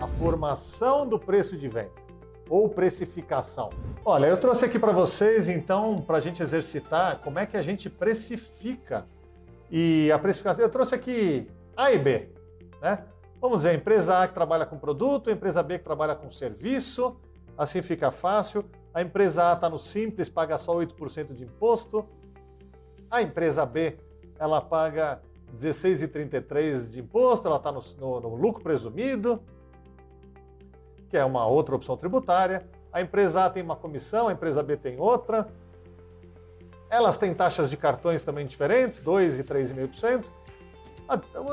a formação do preço de venda ou precificação. Olha, eu trouxe aqui para vocês, então, para a gente exercitar como é que a gente precifica. E a precificação, eu trouxe aqui A e B, né? Vamos dizer, a empresa A que trabalha com produto, a empresa B que trabalha com serviço, assim fica fácil. A empresa A está no simples, paga só 8% de imposto. A empresa B, ela paga 16,33% de imposto, ela está no lucro presumido, que é uma outra opção tributária. A empresa A tem uma comissão, a empresa B tem outra. Elas têm taxas de cartões também diferentes, 2% e 3,5%.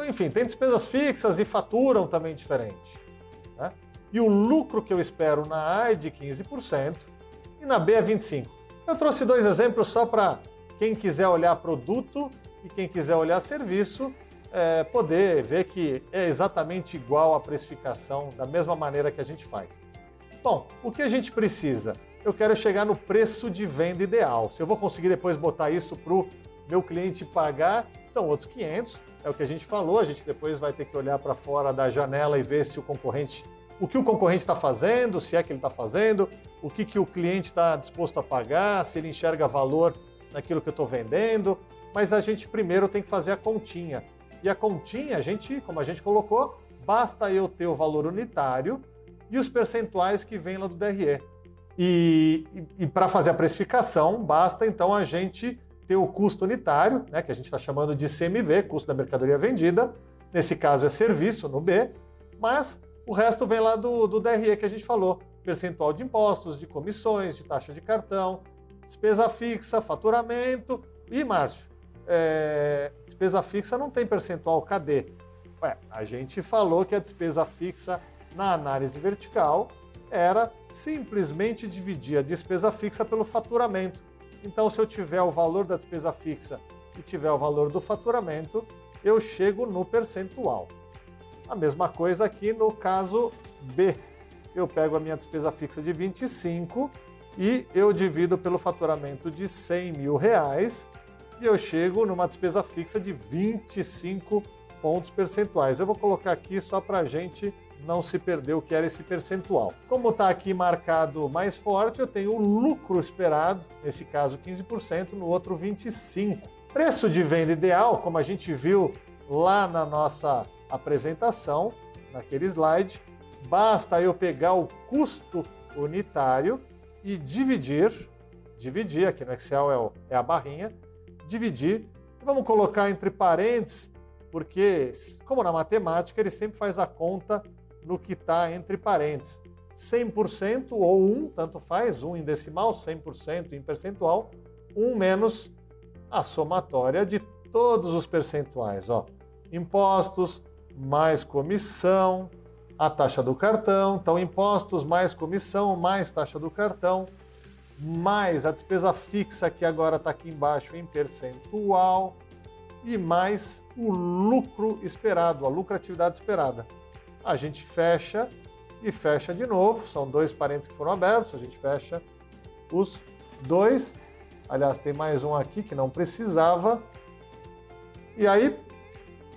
Enfim, tem despesas fixas e faturam também diferente, né? E o lucro que eu espero na A é de 15% e na B é 25%. Eu trouxe dois exemplos só para quem quiser olhar produto e quem quiser olhar serviço, poder ver que é exatamente igual a precificação, da mesma maneira que a gente faz. Bom, o que a gente precisa? Eu quero chegar no preço de venda ideal. Se eu vou conseguir depois botar isso para o meu cliente pagar, são outros 500. É o que a gente falou, a gente depois vai ter que olhar para fora da janela e ver se o que o concorrente está fazendo, se é que ele está fazendo, o que o cliente está disposto a pagar, se ele enxerga valor naquilo que eu estou vendendo. Mas a gente primeiro tem que fazer a continha. E a continha, como a gente colocou, basta eu ter o valor unitário e os percentuais que vêm lá do DRE. E para fazer a precificação, basta então a gente ter o custo unitário, né, que a gente está chamando de CMV, custo da mercadoria vendida. Nesse caso é serviço, no B, mas o resto vem lá do DRE que a gente falou. Percentual de impostos, de comissões, de taxa de cartão, despesa fixa, faturamento e, Márcio, despesa fixa não tem percentual, cadê? A gente falou que a despesa fixa na análise vertical era simplesmente dividir a despesa fixa pelo faturamento. Então, se eu tiver o valor da despesa fixa e tiver o valor do faturamento, eu chego no percentual. A mesma coisa aqui no caso B. Eu pego a minha despesa fixa de 25 e eu divido pelo faturamento de R$100 mil e eu chego numa despesa fixa de 25 pontos percentuais. Eu vou colocar aqui só para a gente não se perder o que era esse percentual. Como está aqui marcado mais forte, eu tenho o lucro esperado, nesse caso 15%, no outro 25%. Preço de venda ideal, como a gente viu lá na nossa apresentação, naquele slide, basta eu pegar o custo unitário e dividir, aqui no Excel é a barrinha, dividir, vamos colocar entre parênteses, porque, como na matemática, ele sempre faz a conta no que está entre parênteses. 100% ou 1, tanto faz, 1 em decimal, 100% em percentual, 1 menos a somatória de todos os percentuais. Ó. Impostos mais comissão, a taxa do cartão. Então, impostos mais comissão, mais taxa do cartão, mais a despesa fixa, que agora está aqui embaixo em percentual, e mais o lucro esperado, a lucratividade esperada. A gente fecha e fecha de novo, são dois parênteses que foram abertos, a gente fecha os dois. Aliás, tem mais um aqui que não precisava. E aí,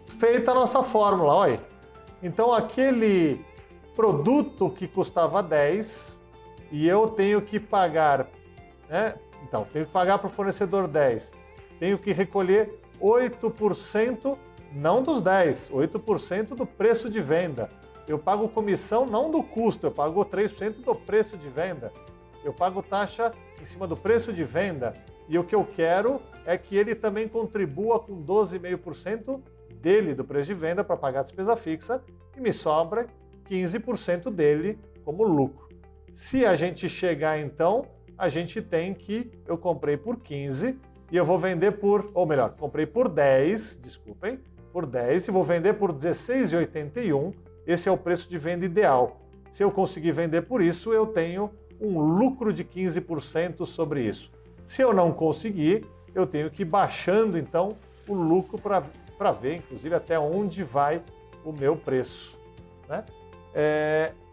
feita a nossa fórmula, olha. Então, aquele produto que custava 10 e eu tenho que pagar, né? Então, tenho que pagar para o fornecedor 10. Tenho que recolher 8%, não dos 10, 8% do preço de venda. Eu pago comissão não do custo, eu pago 3% do preço de venda. Eu pago taxa em cima do preço de venda. E o que eu quero é que ele também contribua com 12,5% dele do preço de venda para pagar a despesa fixa e me sobra 15% dele como lucro. Se a gente chegar então, a gente tem que eu comprei por 15 e eu vou vender comprei por 10, por 10 e vou vender por 16,81. Esse é o preço de venda ideal. Se eu conseguir vender por isso, eu tenho um lucro de 15% sobre isso. Se eu não conseguir, eu tenho que ir baixando então o lucro para ver, inclusive, até onde vai o meu preço, né?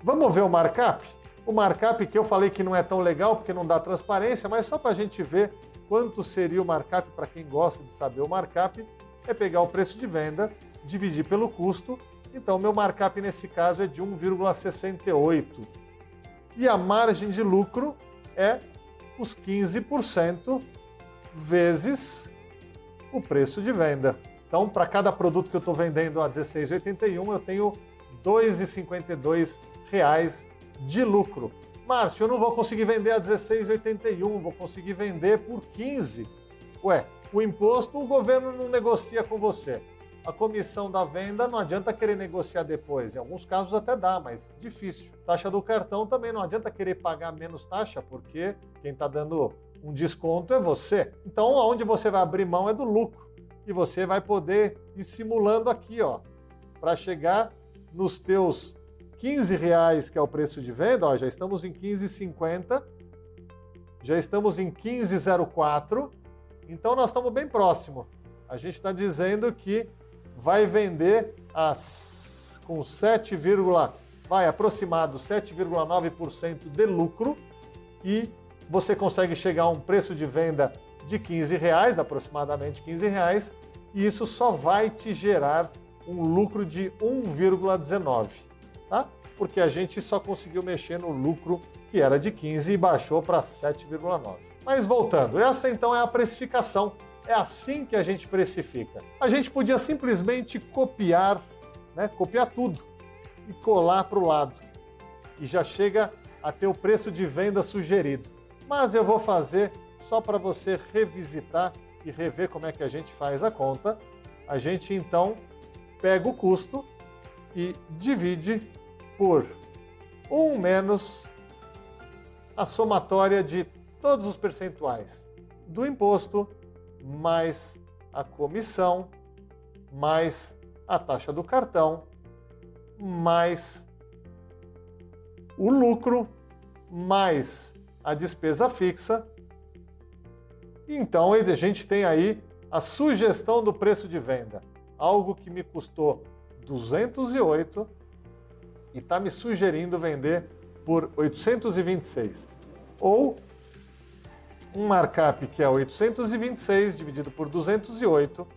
Vamos ver o markup? O markup que eu falei que não é tão legal porque não dá transparência, mas só para a gente ver quanto seria o markup, para quem gosta de saber o markup, é pegar o preço de venda, dividir pelo custo Então, meu markup nesse caso é de 1,68. E a margem de lucro é os 15% vezes o preço de venda. Então, para cada produto que eu estou vendendo a R$16,81, eu tenho R$2,52 de lucro. Márcio, eu não vou conseguir vender a R$16,81, vou conseguir vender por 15. Ué, o imposto o governo não negocia com você. A comissão da venda não adianta querer negociar depois. Em alguns casos até dá, mas difícil. Taxa do cartão também não adianta querer pagar menos taxa, porque quem está dando um desconto é você. Então, aonde você vai abrir mão é do lucro. E você vai poder ir simulando aqui, ó, para chegar nos teus R$15, que é o preço de venda. Ó, já estamos em 15,50, já estamos em 15,04. Então, nós estamos bem próximo. A gente está dizendo que vai vender com aproximado 7,9% de lucro e você consegue chegar a um preço de venda de R$15, aproximadamente R$15, e isso só vai te gerar um lucro de 1,19, tá? Porque a gente só conseguiu mexer no lucro que era de 15 e baixou para 7,9. Mas voltando, essa então é a precificação. É assim que a gente precifica. A gente podia simplesmente copiar, né? Copiar tudo e colar para o lado. E já chega a ter o preço de venda sugerido. Mas eu vou fazer só para você revisitar e rever como é que a gente faz a conta. A gente então pega o custo e divide por 1 menos a somatória de todos os percentuais do imposto, mais a comissão, mais a taxa do cartão, mais o lucro, mais a despesa fixa. Então, a gente tem aí a sugestão do preço de venda, algo que me custou 208 e está me sugerindo vender por 826. Ou um markup que é 826 dividido por 208,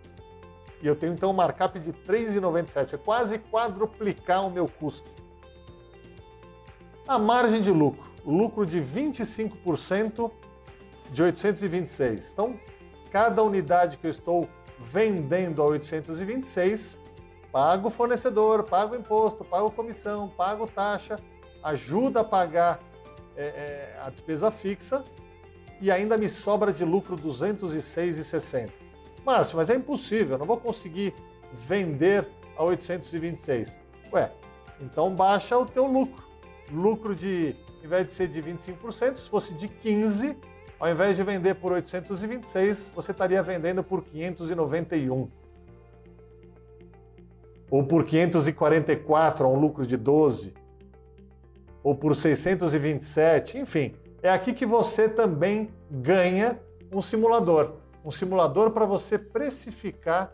e eu tenho então um markup de 3,97, é quase quadruplicar o meu custo. A margem de lucro, lucro de 25% de 826. Então, cada unidade que eu estou vendendo a 826, pago o fornecedor, pago o imposto, pago comissão, pago taxa, ajuda a pagar a despesa fixa, e ainda me sobra de lucro 206,60. Márcio, mas é impossível, eu não vou conseguir vender a 826. Ué, então baixa o teu lucro. Lucro de, ao invés de ser de 25%, se fosse de 15%, ao invés de vender por 826, você estaria vendendo por 591. Ou por 544, a um lucro de 12. Ou por 627, enfim. É aqui que você também ganha um simulador. Um simulador para você precificar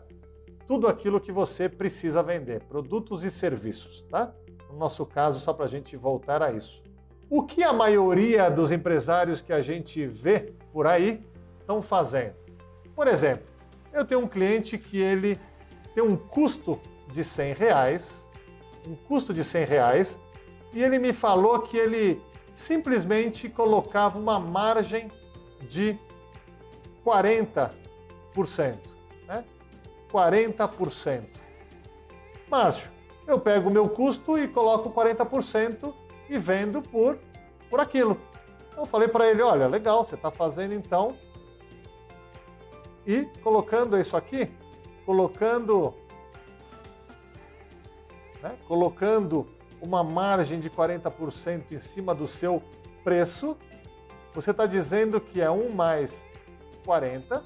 tudo aquilo que você precisa vender, produtos e serviços, tá? No nosso caso, só para a gente voltar a isso. O que a maioria dos empresários que a gente vê por aí estão fazendo? Por exemplo, eu tenho um cliente que ele tem um custo de R$100, e ele me falou que ele simplesmente colocava uma margem de 40%, né? 40%. Márcio, eu pego o meu custo e coloco 40% e vendo por aquilo. Então eu falei para ele, olha, legal, você está fazendo então, e colocando isso aqui, colocando uma margem de 40% em cima do seu preço, você está dizendo que é 1 mais 40%,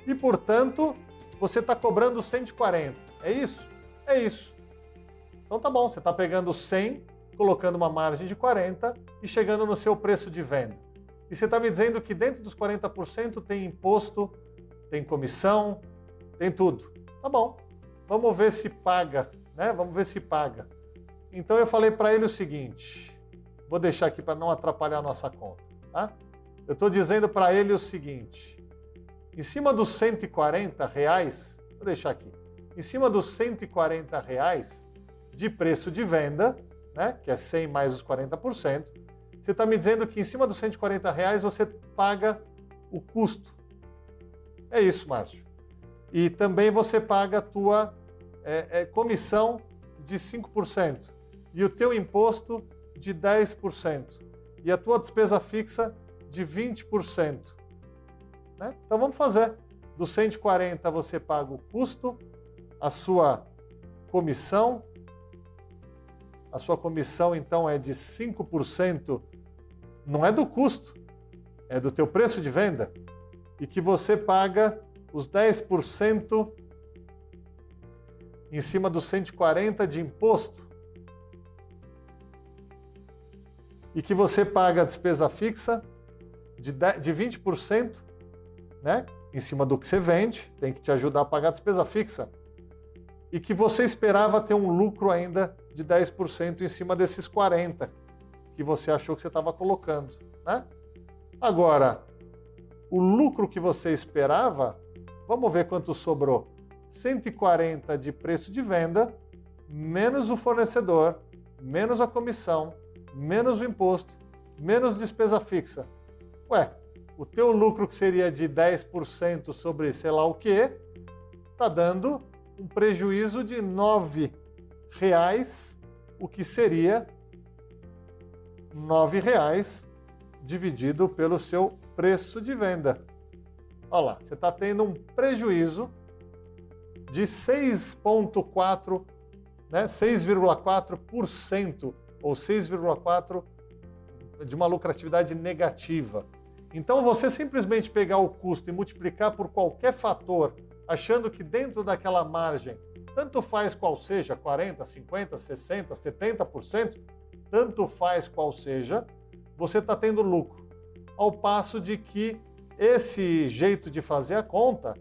e, portanto, você está cobrando 140. É isso? É isso. Então tá bom, você está pegando 100, colocando uma margem de 40 e chegando no seu preço de venda. E você está me dizendo que dentro dos 40% tem imposto, tem comissão, tem tudo. Tá bom, vamos ver se paga, né? Vamos ver se paga. Então eu falei para ele o seguinte, vou deixar aqui para não atrapalhar a nossa conta, tá? Eu estou dizendo para ele o seguinte, em cima dos R$140, vou deixar aqui, em cima dos R$ 140 de preço de venda, né, que é 100 mais os 40%, você está me dizendo que em cima dos R$ 140 você paga o custo. É isso, Márcio. E também você paga a tua comissão de 5% e o teu imposto de 10% e a tua despesa fixa de 20%. Né? Então vamos fazer. Dos 140 você paga o custo, a sua comissão então é de 5%, não é do custo, é do teu preço de venda, e que você paga os 10% em cima dos 140 de imposto, e que você paga a despesa fixa de 20%, né, em cima do que você vende, tem que te ajudar a pagar a despesa fixa, e que você esperava ter um lucro ainda de 10% em cima desses 40% que você achou que você estava colocando, né? Agora, o lucro que você esperava, vamos ver quanto sobrou. 140 de preço de venda, menos o fornecedor, menos a comissão, menos o imposto, menos despesa fixa. Ué, o teu lucro que seria de 10% sobre sei lá o quê, está dando um prejuízo de R$ 9,00, o que seria R$ 9,00 dividido pelo seu preço de venda. Olha lá, você está tendo um prejuízo de 6,4%, né, 6,4% ou 6,4% de uma lucratividade negativa. Então, você simplesmente pegar o custo e multiplicar por qualquer fator, achando que dentro daquela margem, tanto faz qual seja, 40%, 50%, 60%, 70%, tanto faz qual seja, você está tendo lucro. Ao passo de que esse jeito de fazer a conta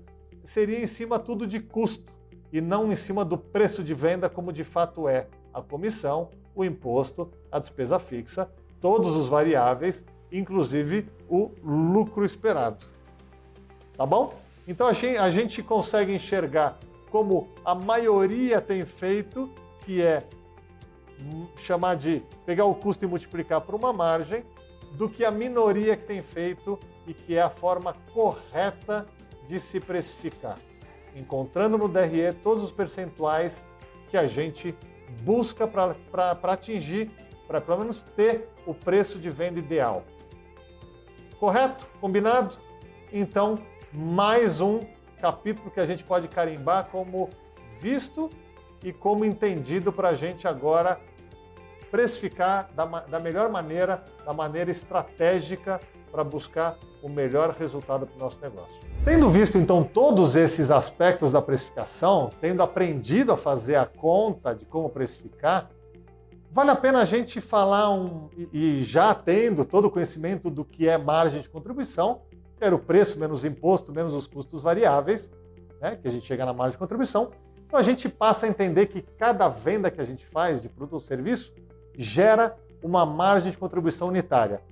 seria em cima tudo de custo e não em cima do preço de venda, como de fato é a comissão, o imposto, a despesa fixa, todos os variáveis, inclusive o lucro esperado. Tá bom? Então a gente consegue enxergar como a maioria tem feito, que é chamar de pegar o custo e multiplicar por uma margem, do que a minoria que tem feito e que é a forma correta de se precificar, encontrando no DRE todos os percentuais que a gente busca para atingir, para pelo menos ter o preço de venda ideal. Correto? Combinado? Então, mais um capítulo que a gente pode carimbar como visto e como entendido para a gente agora precificar da melhor maneira, da maneira estratégica para buscar o melhor resultado para o nosso negócio. Tendo visto então todos esses aspectos da precificação, tendo aprendido a fazer a conta de como precificar, vale a pena a gente falar e já tendo todo o conhecimento do que é margem de contribuição, que era o preço menos imposto, menos os custos variáveis, né, que a gente chega na margem de contribuição. Então a gente passa a entender que cada venda que a gente faz de produto ou serviço gera uma margem de contribuição unitária.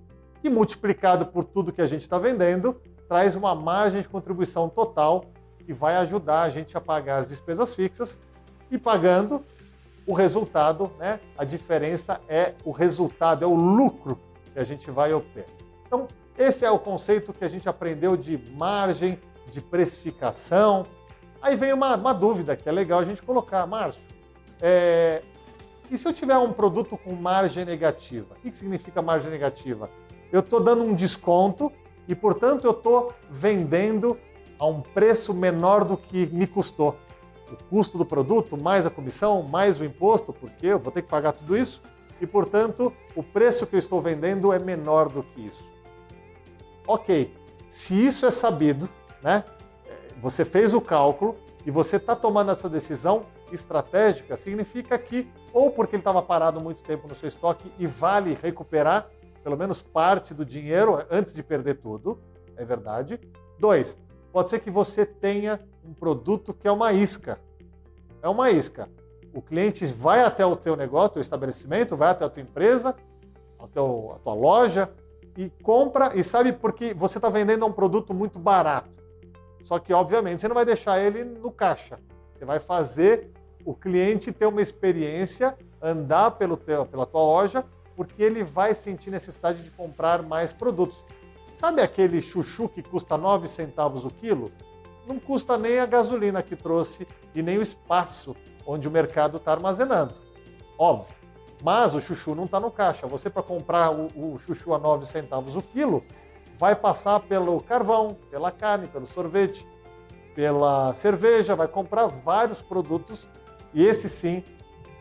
E multiplicado por tudo que a gente está vendendo, traz uma margem de contribuição total que vai ajudar a gente a pagar as despesas fixas e pagando o resultado, né? A diferença é o resultado, é o lucro que a gente vai obter. Então, esse é o conceito que a gente aprendeu de margem, de precificação. Aí vem uma dúvida que é legal a gente colocar, Márcio. E se eu tiver um produto com margem negativa? O que significa margem negativa? Eu estou dando um desconto e, portanto, eu estou vendendo a um preço menor do que me custou. O custo do produto, mais a comissão, mais o imposto, porque eu vou ter que pagar tudo isso, e, portanto, o preço que eu estou vendendo é menor do que isso. Ok, se isso é sabido, né? Você fez o cálculo e você está tomando essa decisão estratégica, significa que, ou porque ele estava parado muito tempo no seu estoque e vale recuperar pelo menos parte do dinheiro antes de perder tudo, é verdade. 2, pode ser que você tenha um produto que é uma isca. É uma isca. O cliente vai até o teu negócio, teu estabelecimento, vai até a tua empresa, a tua loja e compra, e sabe porque você está vendendo um produto muito barato. Só que, obviamente, você não vai deixar ele no caixa. Você vai fazer o cliente ter uma experiência, andar pela tua loja, porque ele vai sentir necessidade de comprar mais produtos. Sabe aquele chuchu que custa 9 centavos o quilo? Não custa nem a gasolina que trouxe e nem o espaço onde o mercado está armazenando. Óbvio. Mas o chuchu não está no caixa. Você, para comprar o chuchu a 9 centavos o quilo, vai passar pelo carvão, pela carne, pelo sorvete, pela cerveja, vai comprar vários produtos e esses sim,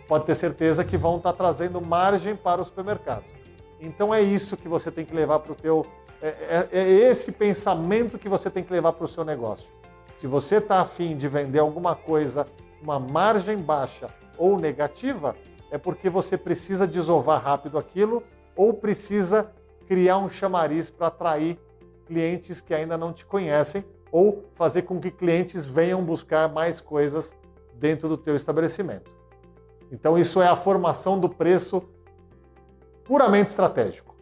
pode ter certeza que vão estar trazendo margem para o supermercado. Então é isso que você tem que levar para o teu... É esse pensamento que você tem que levar para o seu negócio. Se você está afim de vender alguma coisa, uma margem baixa ou negativa, é porque você precisa desovar rápido aquilo ou precisa criar um chamariz para atrair clientes que ainda não te conhecem ou fazer com que clientes venham buscar mais coisas dentro do teu estabelecimento. Então isso é a formação do preço puramente estratégico.